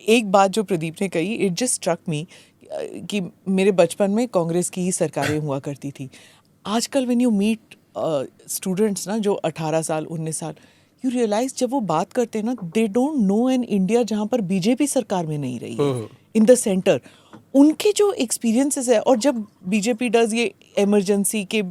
एक बात जो प्रदीप ने कही, इट जस्ट स्ट्रक मी कि मेरे बचपन में कांग्रेस की ही सरकारें हुआ करती थी. आजकल व्हेन यू मीट स्टूडेंट्स ना जो 18 साल 19 साल, यू रियलाइज जब वो बात करते हैं ना, they don't know an India जहाँ पर बीजेपी सरकार में नहीं रही है इन द सेंटर. उनके जो एक्सपीरियंसेस है, और जब बीजेपी डज ये इमरजेंसी के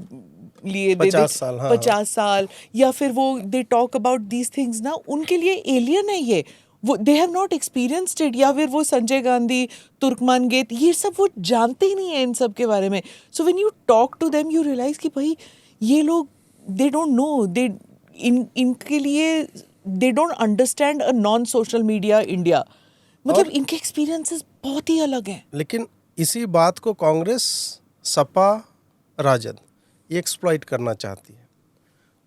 लिए 50 साल या फिर वो they talk about these things ना, उनके लिए एलियन है ये. वो they have not experienced it. या फिर वो संजय गांधी, तुर्कमान गेट, ये सब वो जानते ही नहीं है इन सब के बारे में. So when you talk to them you realise कि भाई ये लोग दे डोंट नो, दे इनके लिए they don't understand a non social media India. मतलब इनके एक्सपीरियंसेस बहुत ही अलग हैं. लेकिन इसी बात को कांग्रेस, सपा, राजद ये एक्सप्लॉइट करना चाहती है.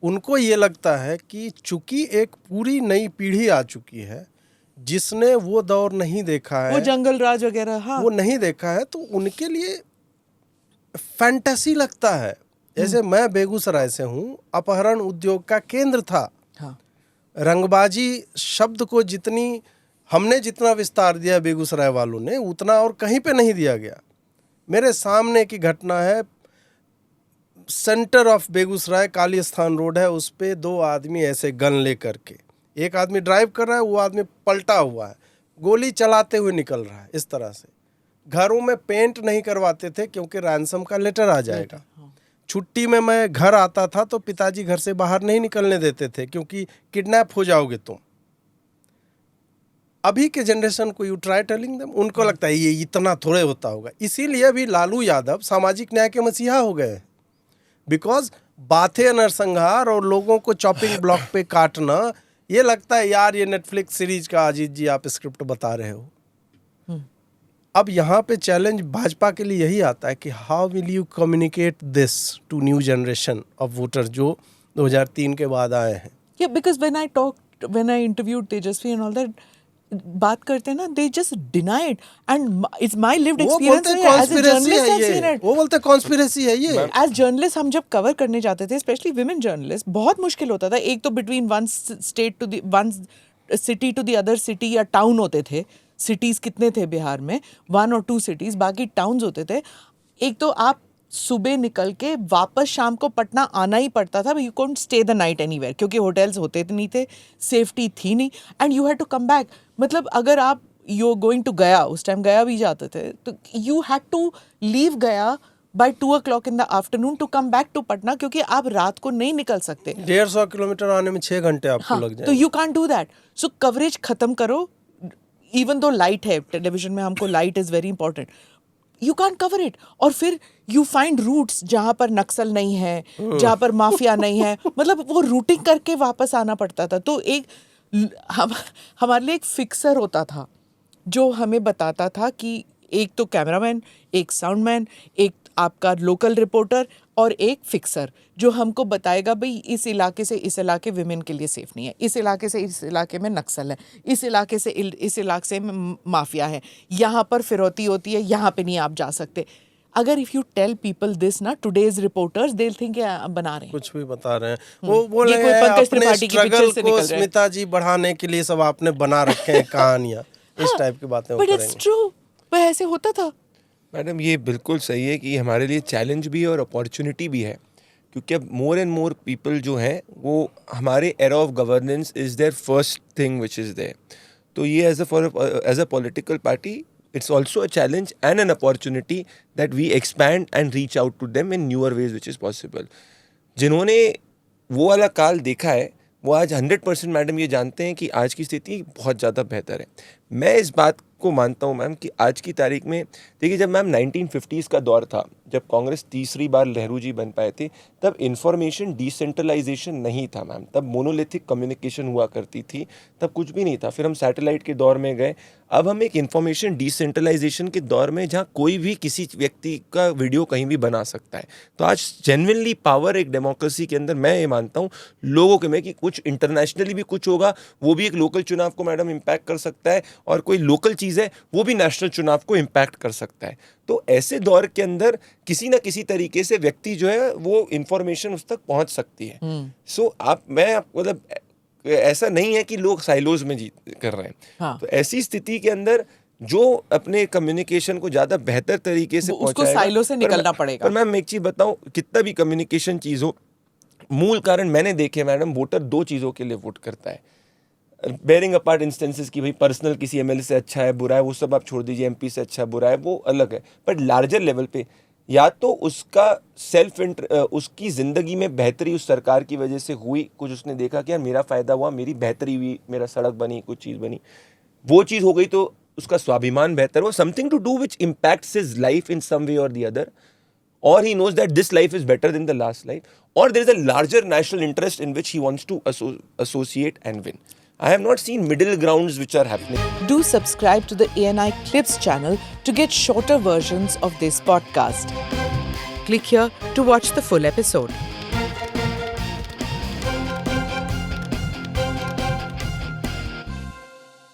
उनको ये लगता है कि चूंकि एक पूरी नई पीढ़ी आ चुकी है जिसने वो दौर नहीं देखा है, वो जंगल राज वगैरह, हाँ, वो नहीं देखा है, तो उनके लिए फैंटेसी लगता है. जैसे मैं बेगूसराय से हूँ, अपहरण उद्योग का केंद्र था. हाँ. रंगबाजी शब्द को हमने जितना विस्तार दिया बेगूसराय वालों ने, उतना और कहीं पे नहीं दिया गया. मेरे सामने की घटना है, सेंटर ऑफ बेगूसराय काली स्थान रोड है, उस पे 2 आदमी ऐसे गन लेकर के, एक आदमी ड्राइव कर रहा है, वो आदमी पलटा हुआ है, गोली चलाते हुए निकल रहा है. इस तरह से घरों में पेंट नहीं करवाते थे क्योंकि रैंसम का लेटर आ जाएगा. छुट्टी में मैं घर आता था तो पिताजी घर से बाहर नहीं निकलने देते थे क्योंकि किडनैप हो जाओगे तुम. अभी के जनरेशन को यू ट्राई टेलिंग देम, उनको लगता है ये इतना थोड़े होता होगा. इसीलिए अभी लालू यादव सामाजिक न्याय के मसीहा हो गए, बिकॉज बातें नरसंहार और लोगों को चॉपिंग ब्लॉक पे काटना, ये लगता है यार ये नेटफ्लिक्स सीरीज का अजीत जी आप स्क्रिप्ट बता रहे हो. अब यहाँ पे चैलेंज भाजपा के लिए यही आता है कि how will you communicate this to new generation of voter जो 2003 के बाद आए हैं. Yeah, because when I interviewed Tejasvi and all that, बात करते हैं ना, they just deny it, and it's my lived experience as a journalist I've seen it. वो बोलते कॉन्स्पिरेसी है ये. As journalist हम जब कवर करने जाते थे, especially women journalists, बहुत मुश्किल होता था. एक तो between one state to the one city to the other city या town होते थे. cities कितने थे बिहार में, 1 or 2 cities, बाकी towns होते थे. एक तो आप सुबह निकल के वापस शाम को पटना आना ही पड़ता था. You can't stay the night anywhere क्योंकि होटल्स होते नहीं थे, सेफ्टी थी नहीं, and you had to come back. मतलब अगर आप यू गोइंग टू गया, उस टाइम गया भी जाते थे, तो यू हैड टू लीव गया by 2 o'clock in the afternoon to come back to Patna, क्योंकि आप रात को नहीं निकल सकते. 150 किलोमीटर आने में 6 घंटे आपको लग जाएंगे. तो you can't do that. So coverage खत्म करो. इवन दो लाइट है टेलीविजन में, हमको light is very important, you can't cover it. और फिर यू फाइंड रूट्स जहाँ पर नक्सल नहीं है, जहाँ पर माफिया नहीं है. मतलब वो रूटिंग करके वापस आना पड़ता था. तो एक हमारे लिए एक फिक्सर होता था जो हमें बताता था कि एक तो कैमरामैन, एक साउंडमैन, एक आपका लोकल रिपोर्टर और एक फिक्सर जो हमको बताएगा भाई इस इलाके से इस इलाके विमेन के लिए सेफ नहीं है, इस इलाके से इस इलाके में नक्सल है, इस इलाके से इस इलाके में माफिया है, यहाँ पर फिरौती होती है, यहाँ पे नहीं आप जा सकते. अगर if you tell people this ना, today's reporters they will think बना रहे हैं, कुछ भी बता रहे हैं. वो बोल रहे हैं अपने स्ट्रगल को स्मिता जी बढ़ाने के लिए सब आपने बना रखे हैं कहानियां. इस टाइप की बातें बट इट्स ट्रू. पर ऐसे होता था. मैडम ये बिल्कुल सही है कि हमारे लिए चैलेंज भी है और अपॉर्चुनिटी भी है, क्योंकि अब मोर एंड मोर पीपल जो हैं वो हमारे era of governance is there first thing which is there. तो ये as a political party it's also a challenge and an opportunity that we expand and reach out to them in newer ways which is possible. जिन्होंने वो वाला काल देखा है वो आज 100% मैडम ये जानते हैं कि आज की स्थिति बहुत ज़्यादा बेहतर है. मैं इस बात को मानता हूँ मैम कि आज की तारीख में देखिए, जब मैम 1950s का दौर था, जब कांग्रेस तीसरी बार नेहरू जी बन पाए थे, तब इंफॉर्मेशन डिसेंट्रलाइजेशन नहीं था मैम. तब मोनोलिथिक कम्युनिकेशन हुआ करती थी, तब कुछ भी नहीं था. फिर हम सैटेलाइट के दौर में गए. अब हम एक इंफॉर्मेशन डिसेंट्रलाइजेशन के दौर में जहाँ कोई भी किसी व्यक्ति का वीडियो कहीं भी बना सकता है. तो आज जेन्युइनली पावर एक डेमोक्रेसी के अंदर मैं ये मानता हूँ लोगों के में कि कुछ इंटरनेशनली भी कुछ होगा, वो भी एक लोकल चुनाव को मैडम इम्पैक्ट कर सकता है, और कोई लोकल चीज़ है वो भी नेशनल चुनाव को इम्पैक्ट कर सकता है. तो ऐसे दौर के अंदर किसी ना किसी तरीके से व्यक्ति जो है वो इंफॉर्मेशन उस तक पहुंच सकती है. सो मैं मतलब ऐसा नहीं है कि लोग साइलोज में जीत कर रहे हैं। हाँ। तो ऐसी स्थिति के अंदर जो अपने कम्युनिकेशन को ज़्यादा बेहतर तरीके से वो उसको पहुंचाएगा, साइलो से पर निकलना मैं- पड़ेगा। पर मैम एक चीज़ बताऊं, कितना भी कम्युनिकेशन चीज़ हो, मूल कारण मैंने देखे मैडम, वोटर दो चीज़ों के लिए वोट करता है। बेरिंग अपार्ट इंस्टेंसेस की भाई पर्सनल किसी एमएलए से अच्छा है बुरा है वो सब आप छोड़ दीजिए, एमपी से अच्छा बुरा है वो अलग है, बट लार्जर लेवल पे या तो उसका उसकी ज़िंदगी में बेहतरी उस सरकार की वजह से हुई, कुछ उसने देखा कि यार मेरा फ़ायदा हुआ, मेरी बेहतरी हुई, मेरा सड़क बनी, कुछ चीज़ बनी, वो चीज़ हो गई तो उसका स्वाभिमान बेहतर हो, something to do which impacts his life in some way और the other, or he knows that this life is better than the last life, or there is a larger national interest in which he wants to associate and win. I have not seen middle grounds which are happening. Do subscribe to the ANI Clips channel to get shorter versions of this podcast. Click here to watch the full episode.